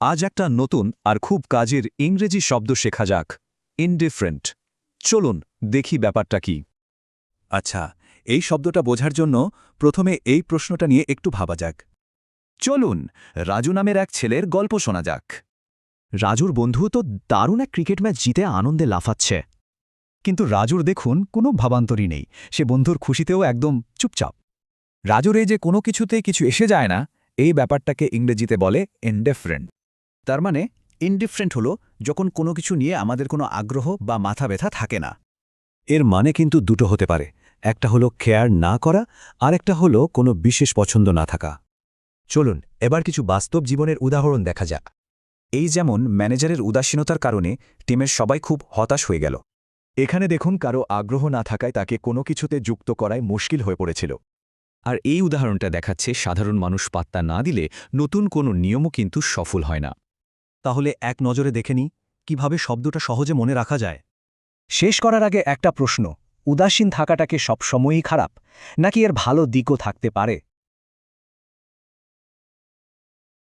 আজ একটা নতুন আর খুব কাজের ইংরেজি শব্দ শেখা যাক, ইনডিফারেন্ট। চলুন দেখি ব্যাপারটা কি। আচ্ছা, এই শব্দটা বোঝার জন্য প্রথমে এই প্রশ্নটা নিয়ে একটু ভাবা যাক। চলুন রাজু নামের এক ছেলের গল্প শোনা যাক। রাজুর বন্ধু তো দারুণ এক ক্রিকেট ম্যাচ জিতে আনন্দে লাফাচ্ছে। কিন্তু রাজুর দেখুন কোনো ভাবান্তরই নেই, সে বন্ধুর খুশিতেও একদম চুপচাপ। রাজুর এই যে কোনো কিছুতে কিছু এসে যায় না, এই ব্যাপারটাকে ইংরেজিতে বলে ইনডিফারেন্ট। তার মানে ইনডিফারেন্ট হলো যখন কোনো কিছু নিয়ে আমাদের কোনো আগ্রহ বা মাথা ব্যথা থাকে না। এর মানে কিন্তু দুটো হতে পারে, একটা হলো কেয়ার না করা, আর একটা হলো কোনো বিশেষ পছন্দ না থাকা। চলুন এবার কিছু বাস্তব জীবনের উদাহরণ দেখা যাক। এই যেমন ম্যানেজারের উদাসীনতার কারণে টিমের সবাই খুব হতাশ হয়ে গেল। এখানে দেখুন কারো আগ্রহ না থাকায় তাকে কোনো কিছুতে যুক্ত করায় মুশকিল হয়ে পড়েছিল। আর এই উদাহরণটা দেখাচ্ছে সাধারণ মানুষ পাত্তা না দিলে নতুন কোনো নিয়মও কিন্তু সফল হয় না। তাহলে এক নজরে দেখে নিই কিভাবে শব্দটা সহজে মনে রাখা যায়। শেষ করার আগে একটা প্রশ্ন, উদাসীন থাকাটাকে সবসময়ই খারাপ, নাকি এর ভালো দিকও থাকতে পারে?